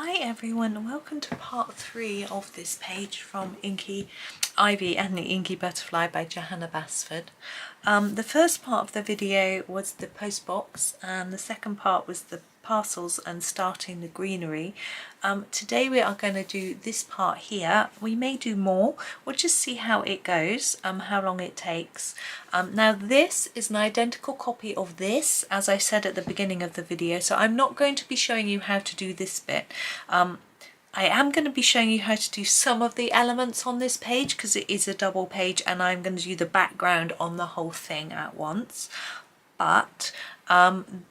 Hi everyone, welcome to part 3 of this page from Ivy and the Inky Butterfly by Johanna Basford. The first part of the video was the post box and the second part was the parcels and starting the greenery. Today we are going to do this part here. We may do more, we'll just see how it goes, how long it takes. Now this is an identical copy of this, as I said at the beginning of the video, so I'm not going to be showing you how to do this bit. I am going to be showing you how to do some of the elements on this page because it is a double page, and I'm going to do the background on the whole thing at once. But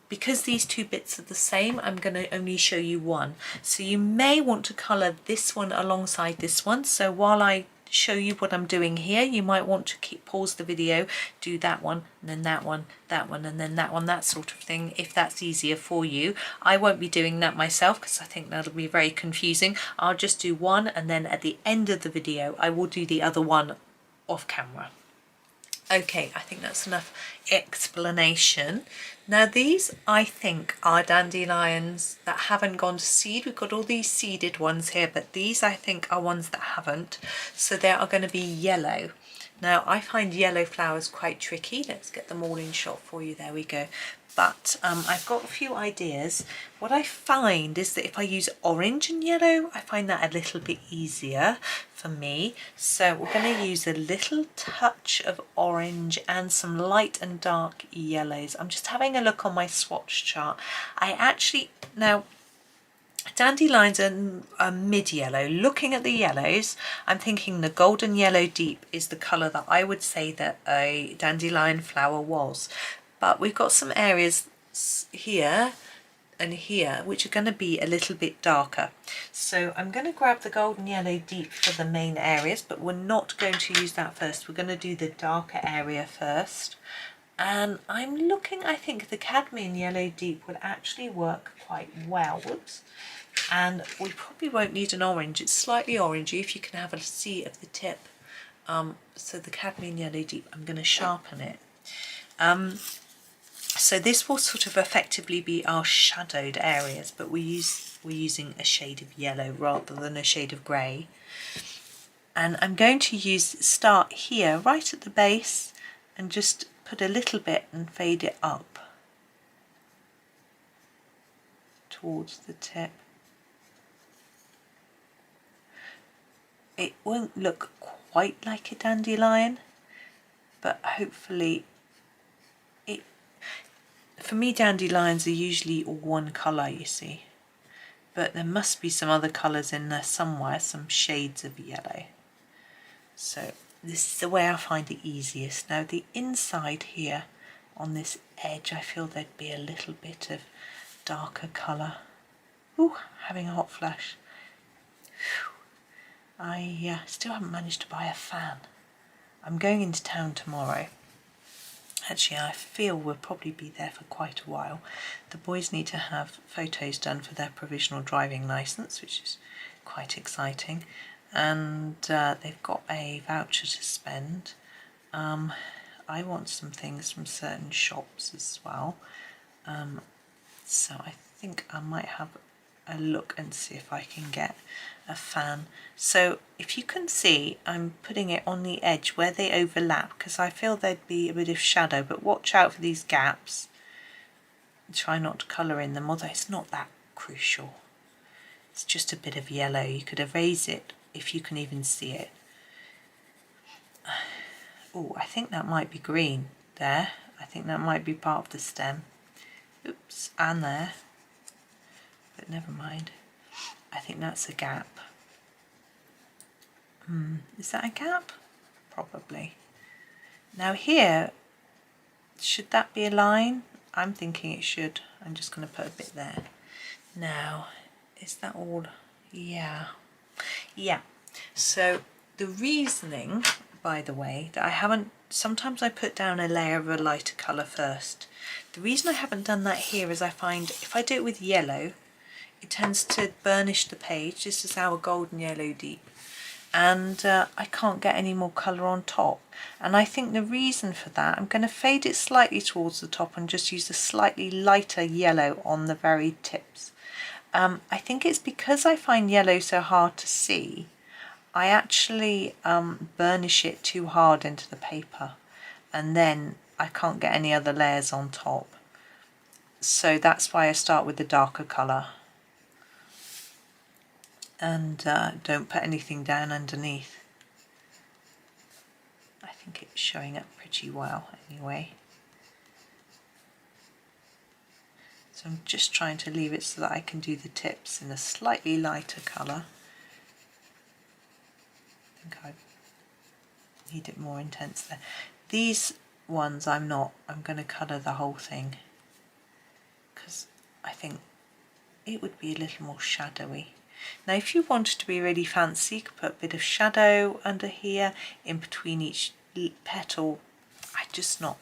because these two bits are the same, I'm going to only show you one. So you may want to colour this one alongside this one. So while I show you what I'm doing here, you might want to pause the video, do that one, and then that one, and then that one, that sort of thing, if that's easier for you. I won't be doing that myself because I think that'll be very confusing. I'll just do one, and then at the end of the video I will do the other one off camera. Okay, I think that's enough explanation. Now these, I think, are dandelions that haven't gone to seed. We've got all these seeded ones here, but these I think are ones that haven't. So they are going to be yellow. Now I find yellow flowers quite tricky. Let's get them all in shot for you. There we go. But I've got a few ideas. What I find is that if I use orange and yellow, I find that a little bit easier for me. So we're going to use a little touch of orange and some light and dark yellows. I'm just having a look on my swatch chart. Now dandelions are mid-yellow. Looking at the yellows, I'm thinking the golden yellow deep is the colour that I would say that a dandelion flower was. But we've got some areas here and here which are going to be a little bit darker. So I'm going to grab the golden yellow deep for the main areas, but we're not going to use that first. We're going to do the darker area first. And I'm looking, I think the cadmium yellow deep would actually work quite well. Whoops. And we probably won't need an orange. It's slightly orangey if you can have a see of the tip. So the cadmium yellow deep, I'm going to sharpen it. So this will sort of effectively be our shadowed areas, but we're using a shade of yellow rather than a shade of grey. And I'm going to start here right at the base and just put a little bit and fade it up towards the tip. It won't look quite like a dandelion, but hopefully for me dandelions are usually all one colour, you see, but there must be some other colours in there somewhere, some shades of yellow. So this is the way I find it easiest. Now the inside here on this edge, I feel there'd be a little bit of darker colour. Ooh, having a hot flash. I still haven't managed to buy a fan. I'm going into town tomorrow. Actually, I feel we'll probably be there for quite a while. The boys need to have photos done for their provisional driving licence, which is quite exciting. And they've got a voucher to spend. I want some things from certain shops as well. So I think I might have a look and see if I can get a fan. So if you can see, I'm putting it on the edge where they overlap because I feel there'd be a bit of shadow, but watch out for these gaps. Try not to colour in them, although it's not that crucial. It's just a bit of yellow. You could erase it if you can even see it. Oh, I think that might be green there. I think that might be part of the stem. Oops, and there. But never mind. I think that's a gap. Is that a gap? Probably. Now here, should that be a line? I'm thinking it should. I'm just going to put a bit there. Now, is that all? Yeah. So the reasoning, by the way, that sometimes I put down a layer of a lighter colour first. The reason I haven't done that here is I find if I do it with yellow, it tends to burnish the page. This is our golden yellow deep. And I can't get any more colour on top. And I think the reason for that, I'm going to fade it slightly towards the top and just use a slightly lighter yellow on the very tips. I think it's because I find yellow so hard to see, I actually burnish it too hard into the paper, and then I can't get any other layers on top. So that's why I start with the darker colour and don't put anything down underneath. I think it's showing up pretty well anyway. So I'm just trying to leave it so that I can do the tips in a slightly lighter colour. I think I need it more intense there. These ones I'm going to colour the whole thing because I think it would be a little more shadowy. Now if you wanted to be really fancy, you could put a bit of shadow under here in between each petal. I just not.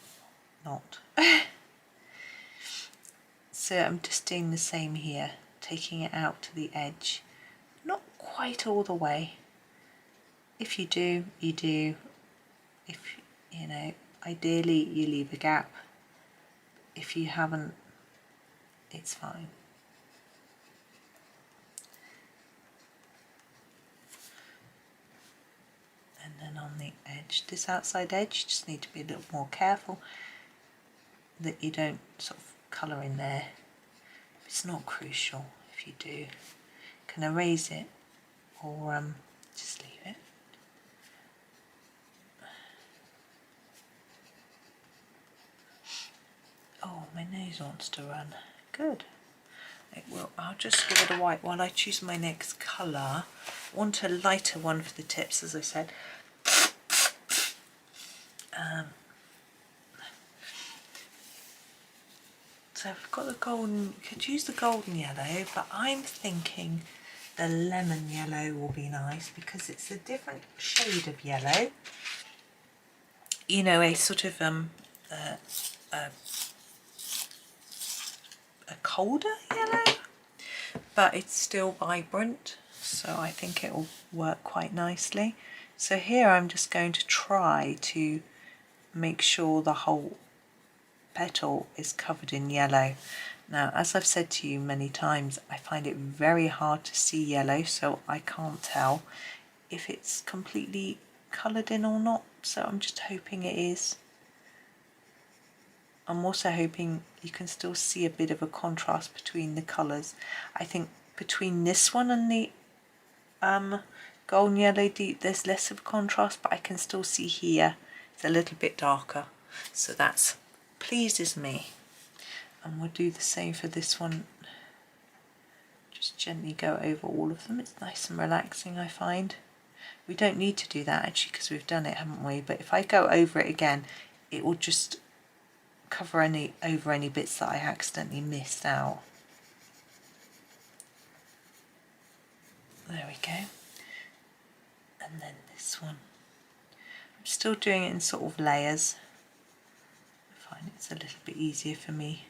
So I'm just doing the same here, taking it out to the edge, not quite all the way. If you do, you do. If you know, ideally you leave a gap. If you haven't, it's fine. And then on the edge, this outside edge, you just need to be a little more careful that you don't sort of colour in there. It's not crucial. If you do, you can erase it or just leave it. Oh, my nose wants to run. Good. It will. I'll just give it a white while I choose my next colour. I want a lighter one for the tips, as I said. So I've got the golden, you could use the golden yellow, but I'm thinking the lemon yellow will be nice because it's a different shade of yellow. You know, a sort of a colder yellow, but it's still vibrant, so I think it will work quite nicely. So here I'm just going to try to make sure the whole petal is covered in yellow. Now, as I've said to you many times, I find it very hard to see yellow, so I can't tell if it's completely coloured in or not, so I'm just hoping it is. I'm also hoping you can still see a bit of a contrast between the colours. I think between this one and the golden yellow, there's less of a contrast, but I can still see here it's a little bit darker, so that's pleases me. And we'll do the same for this one. Just gently go over all of them. It's nice and relaxing, I find. We don't need to do that actually because we've done it, haven't we? But if I go over it again, it will just cover over any bits that I accidentally missed out. There we go. And then this one. I'm still doing it in sort of layers. I find it's a little bit easier for me.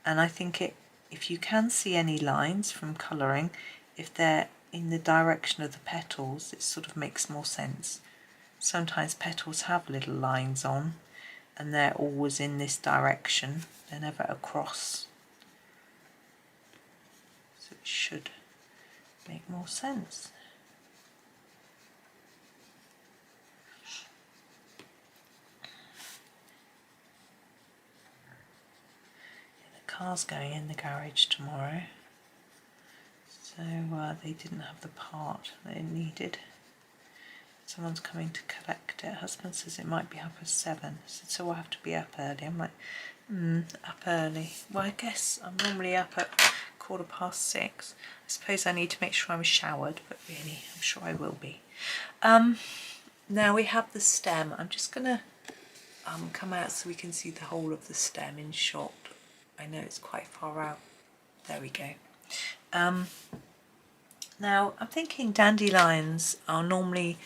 And I think if you can see any lines from colouring, if they're in the direction of the petals, it sort of makes more sense. Sometimes petals have little lines on and they're always in this direction, they're never across. So it should make more sense. Car's going in the garage tomorrow, so they didn't have the part they needed. Someone's coming to collect it. Husband says it might be 7:30, so we'll have to be up early. I'm like, up early. Well, I guess I'm normally up at 6:15. I suppose I need to make sure I'm showered, but really, I'm sure I will be. Now we have the stem. I'm just gonna come out so we can see the whole of the stem in shot. I know it's quite far out. There we go. Now I'm thinking dandelions are normally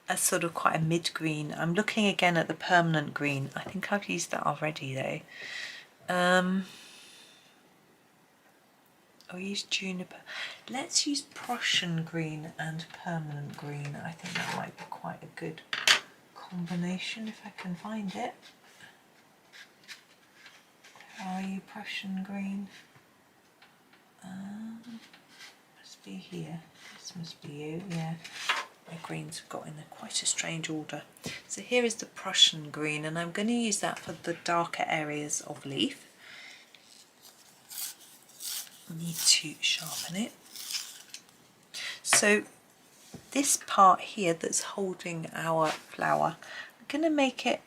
a sort of quite a mid-green. I'm looking again at the permanent green. I think I've used that already though. I'll use juniper. Let's use Prussian green and permanent green. I think that might be quite a good combination if I can find it. Are you Prussian green Must be here. This must be you, yeah. My greens have got in quite a strange order. So here is the Prussian green, and I'm going to use that for the darker areas of leaf. I need to sharpen it. So this part here that's holding our flower, I'm going to make it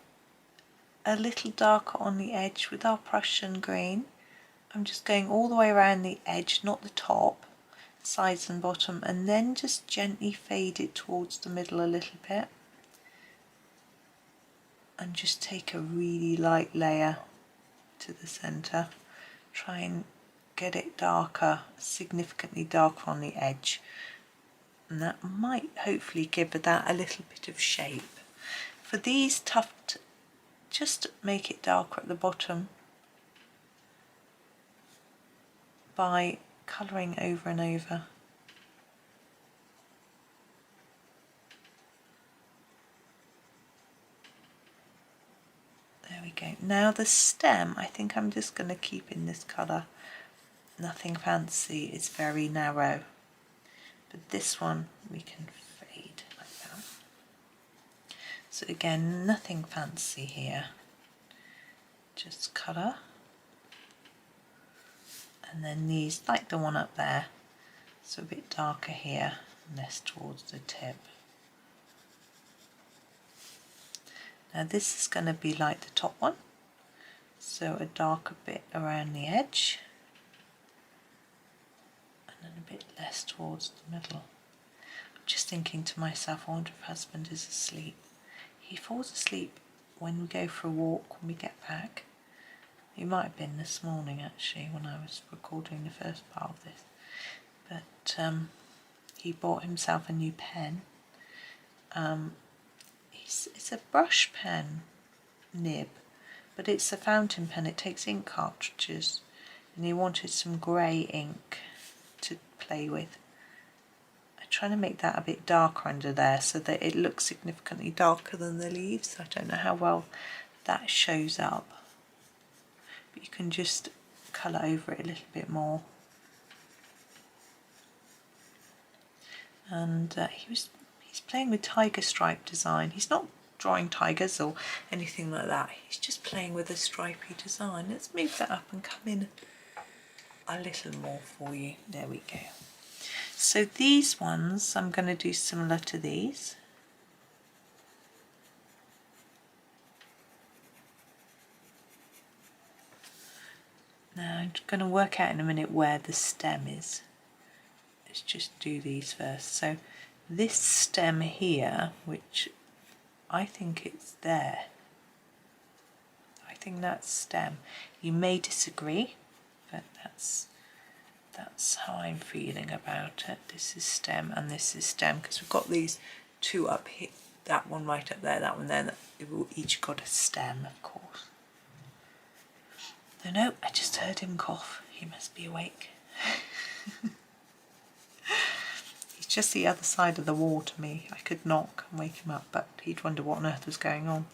a little darker on the edge with our Prussian green. I'm just going all the way around the edge, not the top, sides and bottom, and then just gently fade it towards the middle a little bit. And just take a really light layer to the centre. Try and get it darker, significantly darker on the edge. And that might hopefully give that a little bit of shape. For these tuft, just make it darker at the bottom by colouring over and over. There we go. Now the stem, I think I'm just going to keep in this colour. Nothing fancy, it's very narrow. But this one we can fade like that. So again, nothing fancy here. Just colour. And then these, like the one up there, so a bit darker here, less towards the tip. Now this is going to be like the top one, so a darker bit around the edge, and then a bit less towards the middle. I'm just thinking to myself, I wonder if husband is asleep. He falls asleep when we go for a walk when we get back. He might have been this morning actually when I was recording the first part of this. But he bought himself a new pen. It's a brush pen nib, but it's a fountain pen. It takes ink cartridges, and he wanted some grey ink to play with. I'm trying to make that a bit darker under there so that it looks significantly darker than the leaves. I don't know how well that shows up, but you can just colour over it a little bit more. And he's playing with tiger stripe design. He's not drawing tigers or anything like that. He's just playing with a stripy design. Let's move that up and come in a little more for you. There we go. So these ones I'm going to do similar to these. Now I'm going to work out in a minute where the stem is. Let's just do these first. So this stem here, which I think it's there. I think that's stem. You may disagree, but that's how I'm feeling about it. This is stem and this is stem, because we've got these two up here, that one right up there, that one there. They've all each got a stem, of course. No, I just heard him cough. He must be awake. Just the other side of the wall to me. I could knock and wake him up, but he'd wonder what on earth was going on.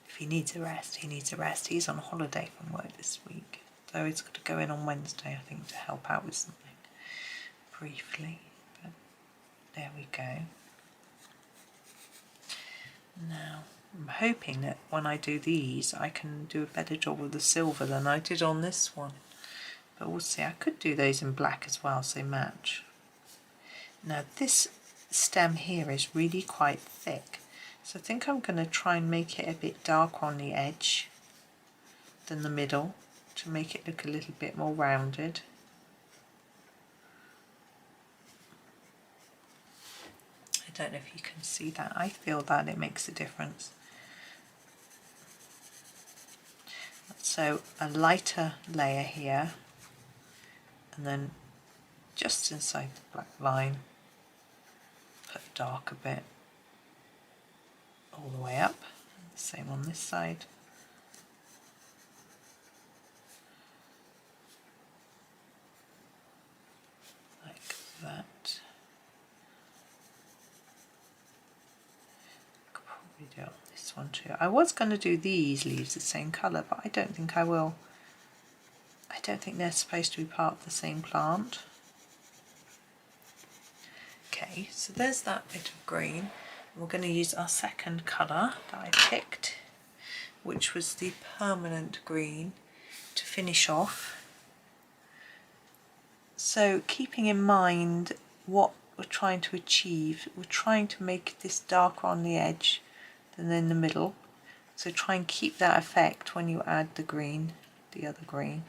If he needs a rest, he needs a rest. He's on holiday from work this week, so he's got to go in on Wednesday, I think, to help out with something briefly. But there we go. Now, I'm hoping that when I do these, I can do a better job with the silver than I did on this one. But we'll see. I could do those in black as well, so match. Now this stem here is really quite thick, so I think I'm going to try and make it a bit darker on the edge than the middle to make it look a little bit more rounded. I don't know if you can see that. I feel that it makes a difference. So a lighter layer here, and then just inside the black line, put a darker bit all the way up, and the same on this side. Like that. Could probably do it on this one too. I was going to do these leaves the same colour, but I don't think I will. don't think they're supposed to be part of the same plant. Okay, so there's that bit of green. We're going to use our second colour that I picked, which was the permanent green, to finish off. So keeping in mind what we're trying to achieve, we're trying to make this darker on the edge than in the middle. So try and keep that effect when you add the green, the other green.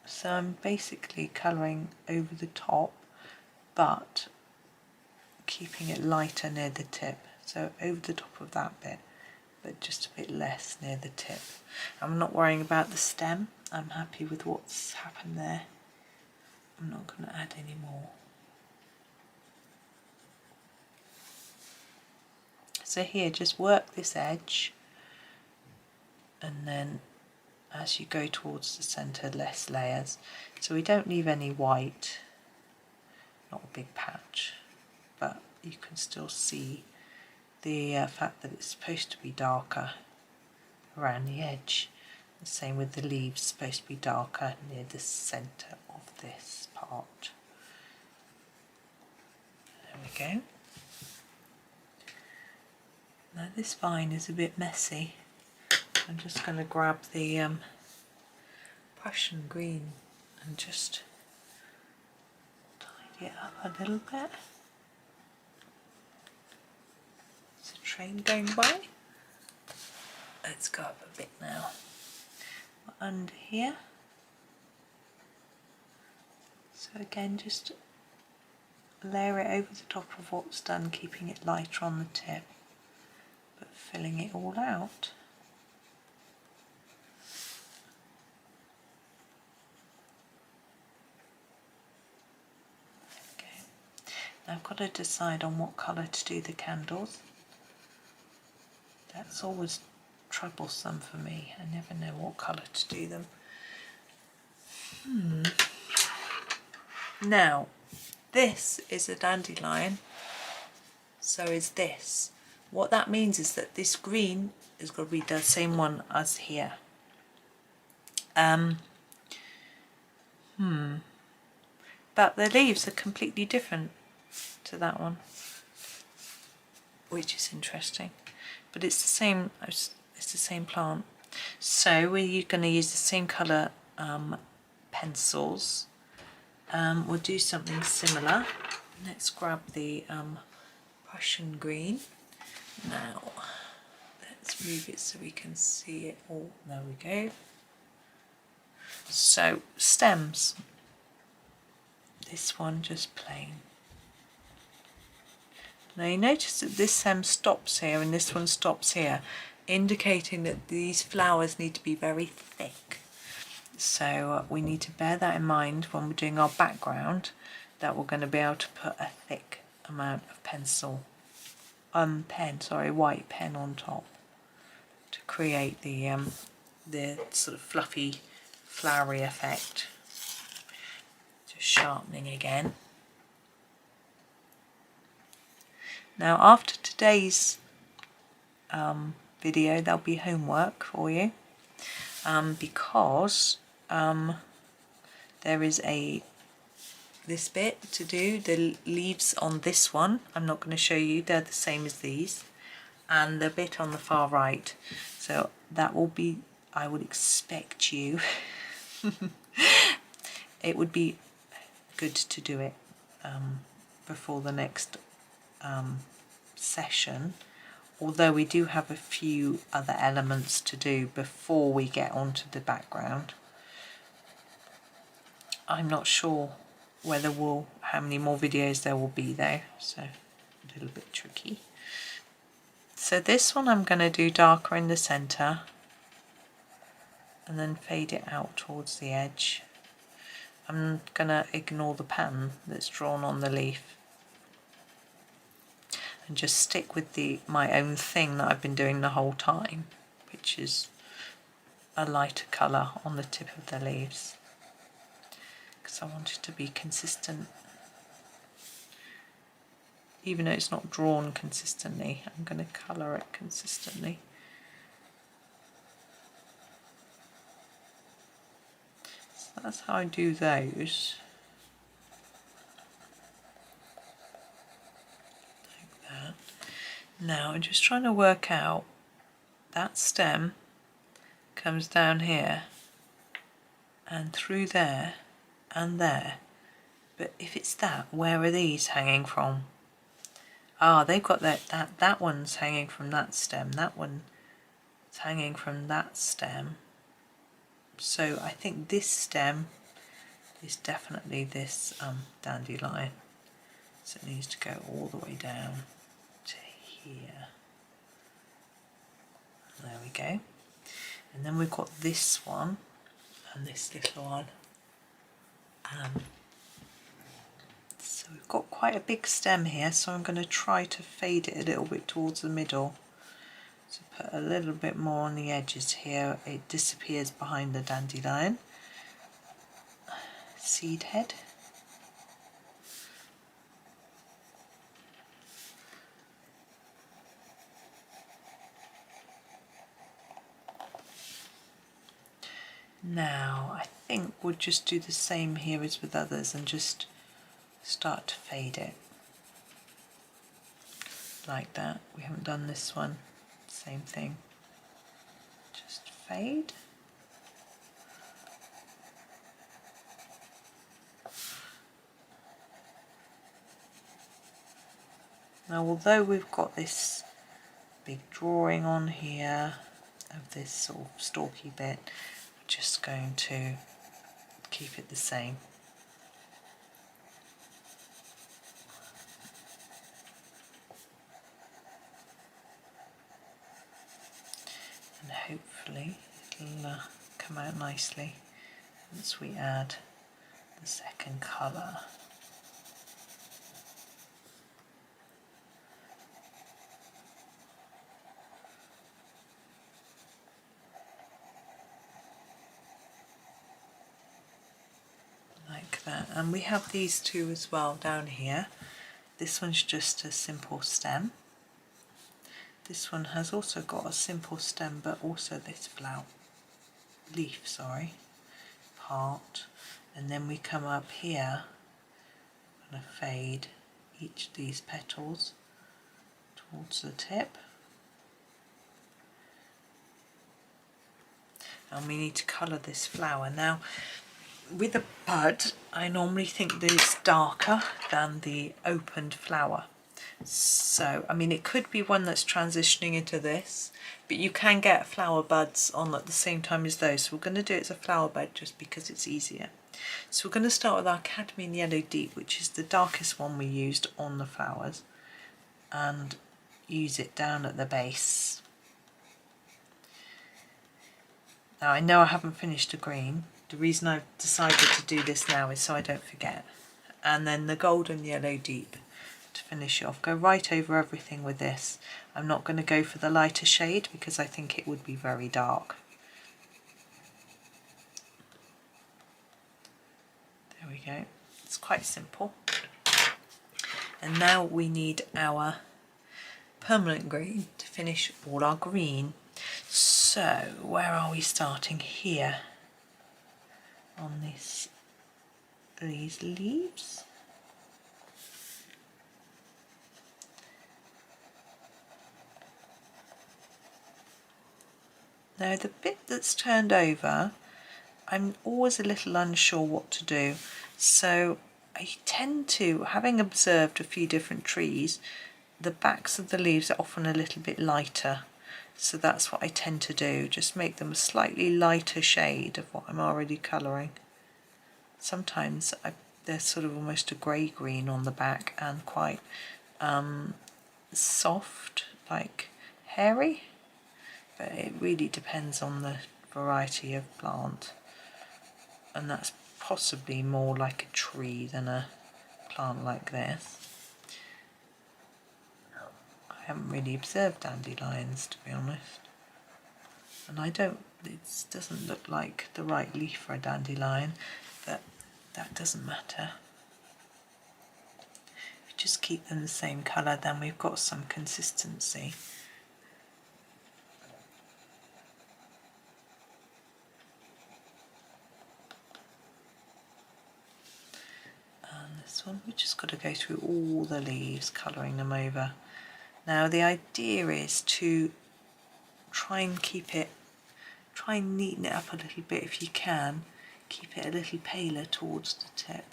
So I'm basically colouring over the top, but keeping it lighter near the tip. So over the top of that bit, but just a bit less near the tip. I'm not worrying about the stem. I'm happy with what's happened there. I'm not going to add any more. So here, just work this edge, and then as you go towards the centre, less layers. So we don't leave any white, not a big patch, but you can still see the fact that it's supposed to be darker around the edge. The same with the leaves, supposed to be darker near the centre of this part. There we go. Now this vine is a bit messy. I'm just going to grab the Prussian green and just tidy it up a little bit. There's a train going by. Let's go up a bit now. Under here. So again, just layer it over the top of what's done, keeping it lighter on the tip, but filling it all out. Okay. Now I've got to decide on what colour to do the candles. That's always troublesome for me. I never know what colour to do them. Now, this is a dandelion, so is this. What that means is that this green is going to be the same one as here. But the leaves are completely different to that one, which is interesting. But it's the same. It's the same plant. So we're going to use the same colour pencils. We'll do something similar. Let's grab the Prussian green. Now, let's move it so we can see it all. There we go. So, stems. This one just plain. Now you notice that this stem stops here and this one stops here, indicating that these flowers need to be very thick. So we need to bear that in mind when we're doing our background, that we're going to be able to put a thick amount of white pen on top to create the sort of fluffy, flowery effect. Just sharpening again. Now after today's video, there'll be homework for you, because there is this bit to do, the leaves on this one. I'm not going to show you, they're the same as these, and the bit on the far right. So that will be, I would expect you, it would be good to do it before the next session, although we do have a few other elements to do before we get onto the background. I'm not sure whether how many more videos there will be though, so a little bit tricky. So this one I'm going to do darker in the centre and then fade it out towards the edge. I'm going to ignore the pattern that's drawn on the leaf and just stick with my own thing that I've been doing the whole time, which is a lighter colour on the tip of the leaves, because I want it to be consistent. even though it's not drawn consistently, I'm going to colour it consistently. So that's how I do those. Like that. Now I'm just trying to work out, that stem comes down here and through there and there, but if it's that, where are these hanging from? Ah, they've got that one's hanging from that stem, that one's hanging from that stem. So I think this stem is definitely this dandelion. So it needs to go all the way down to here. There we go. And then we've got this one and this little one. So we've got quite a big stem here, so I'm going to try to fade it a little bit towards the middle. So put a little bit more on the edges here. It disappears behind the dandelion. Seed head. Now I think we'll just do the same here as with others and just start to fade it like that. We haven't done this one, same thing, just fade. Now although we've got this big drawing on here of this sort of stalky bit, we're just going to keep it the same. And hopefully it'll come out nicely once we add the second colour. Like that. And we have these two as well down here. This one's just a simple stem. This one has also got a simple stem, but also this leaf, part. And then we come up here, I'm going to fade each of these petals towards the tip. And we need to colour this flower. Now, with a bud, I normally think that it's darker than the opened flower. So, I mean, it could be one that's transitioning into this, but you can get flower buds on at the same time as those. So we're going to do it as a flower bud just because it's easier. So we're going to start with our cadmium yellow deep, which is the darkest one we used on the flowers, and use it down at the base. Now I know I haven't finished the green. The reason I've decided to do this now is so I don't forget. And then the golden yellow deep to finish off. Go right over everything with this. I'm not going to go for the lighter shade because I think it would be very dark. There we go. It's quite simple. And now we need our permanent green to finish all our green. So where are we starting? Here on these leaves. Now the bit that's turned over, I'm always a little unsure what to do. So I tend to, having observed a few different trees, the backs of the leaves are often a little bit lighter. So that's what I tend to do, just make them a slightly lighter shade of what I'm already colouring. Sometimes they're sort of almost a grey-green on the back and quite soft, like hairy. But it really depends on the variety of plant, and that's possibly more like a tree than a plant like this. I haven't really observed dandelions, to be honest, and it doesn't look like the right leaf for a dandelion, but that doesn't matter. just keep them the same colour, then we've got some consistency. And this one, we've just got to go through all the leaves, colouring them over. Now the idea is to try and neaten it up a little bit if you can. Keep it a little paler towards the tip.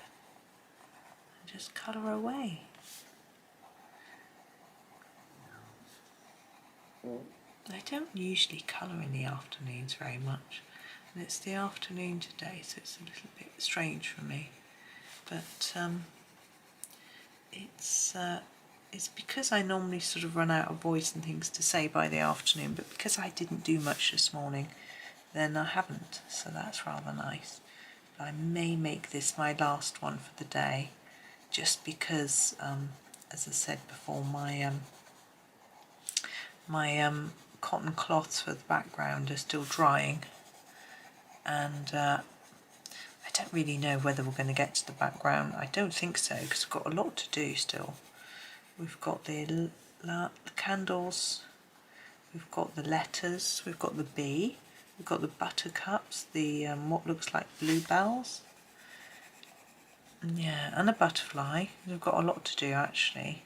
And just colour away. I don't usually colour in the afternoons very much. And it's the afternoon today, so it's a little bit strange for me. But it's because I normally sort of run out of voice and things to say by the afternoon, but because I didn't do much this morning, then I haven't, so that's rather nice. But I may make this my last one for the day, just because, as I said before, my cotton cloths for the background are still drying, and I don't really know whether we're going to get to the background. I don't think so, because we've got a lot to do still. We've got the candles, we've got the letters, we've got the bee, we've got the buttercups, the what looks like bluebells, yeah, and a butterfly. We've got a lot to do actually,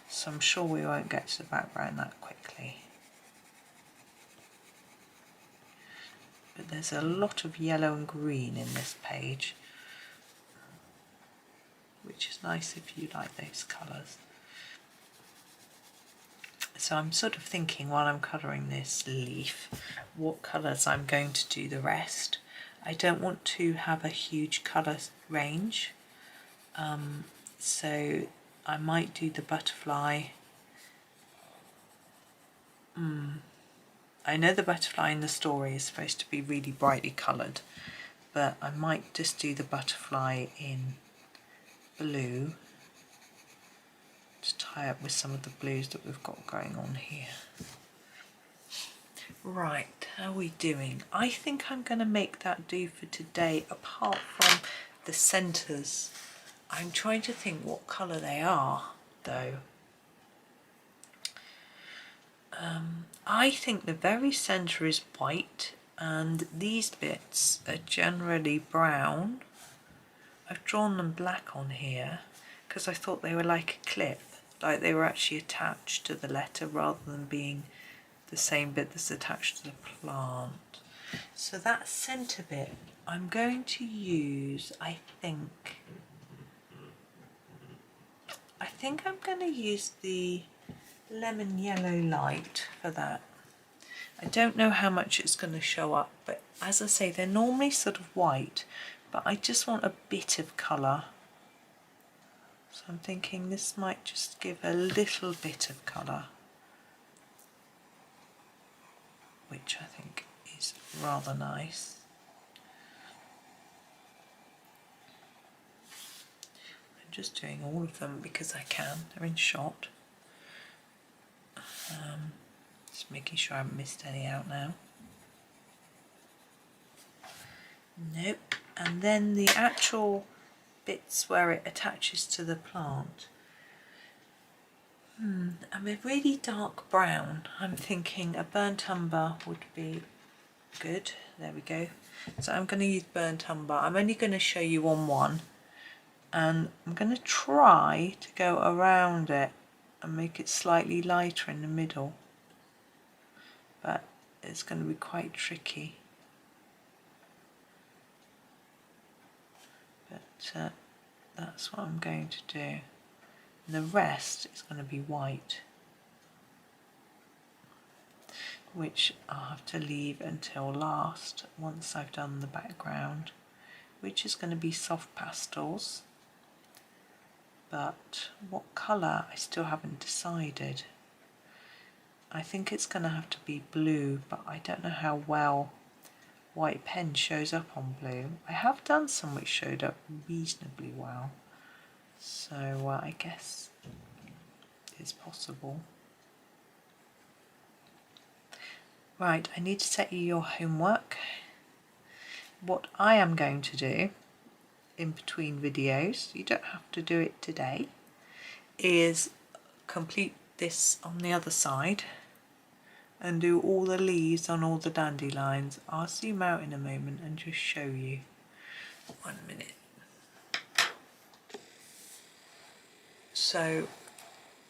so I'm sure we won't get to the background that quickly. But there's a lot of yellow and green in this page, which is nice if you like those colours. So I'm sort of thinking while I'm colouring this leaf what colours I'm going to do the rest. I don't want to have a huge colour range, so I might do the butterfly. I know the butterfly in the story is supposed to be really brightly coloured, but I might just do the butterfly in blue to tie up with some of the blues that we've got going on here. Right, how are we doing? I think I'm going to make that do for today, apart from the centres. I'm trying to think what colour they are, though. I think the very centre is white, and these bits are generally brown. I've drawn them black on here because I thought they were like a clip, like they were actually attached to the letter rather than being the same bit that's attached to the plant. So that centre bit I'm going to use, I think I'm going to use the lemon yellow light for that. I don't know how much it's going to show up, but as I say, they're normally sort of white, but I just want a bit of colour. So I'm thinking this might just give a little bit of colour, which I think is rather nice. I'm just doing all of them because I can, they're in shot. Just making sure I haven't missed any out now. Nope. And then the actual bits where it attaches to the plant. I'm a really dark brown. I'm thinking a burnt umber would be good. There we go. So I'm going to use burnt umber. I'm only going to show you on one, and I'm going to try to go around it and make it slightly lighter in the middle, but it's going to be quite tricky. But that's what I'm going to do. And the rest is going to be white, which I'll have to leave until last, once I've done the background, which is going to be soft pastels. But what colour I still haven't decided. I think it's going to have to be blue, but I don't know how well white pen shows up on blue. I have done some which showed up reasonably well, so I guess it's possible. Right, I need to set you your homework. What I am going to do in between videos, you don't have to do it today, is complete this on the other side and do all the leaves on all the dandelions. I'll zoom out in a moment and just show you. 1 minute. So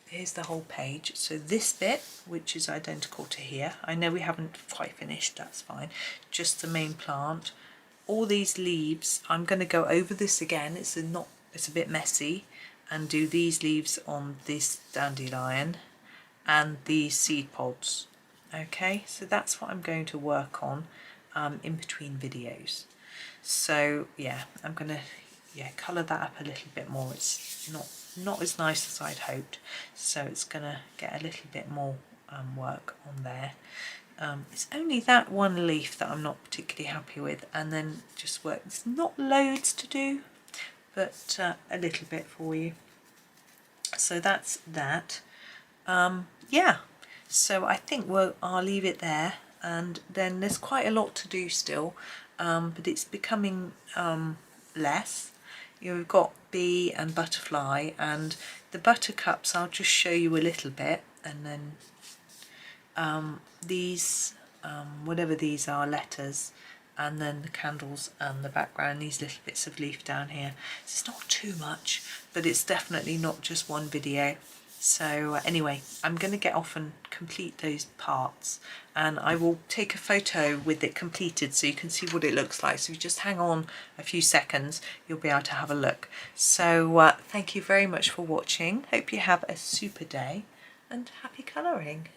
here's the whole page. So this bit, which is identical to here, I know we haven't quite finished, that's fine, just the main plant. All these leaves, I'm going to go over this again, it's a bit messy, and do these leaves on this dandelion and these seed pods. Okay, so that's what I'm going to work on in between videos. So yeah, I'm going to colour that up a little bit more. It's not as nice as I'd hoped, so it's going to get a little bit more work on there. It's only that one leaf that I'm not particularly happy with, and then just work. It's not loads to do, but a little bit for you. So that's that. Yeah, so I think I'll leave it there, and then there's quite a lot to do still, but it's becoming less. You've got bee and butterfly, and the buttercups I'll just show you a little bit, and then these whatever these are, letters, and then the candles and the background, these little bits of leaf down here. So it's not too much, but it's definitely not just one video. So anyway, I'm going to get off and complete those parts, and I will take a photo with it completed so you can see what it looks like. So if you just hang on a few seconds, you'll be able to have a look. So thank you very much for watching. Hope you have a super day and happy colouring.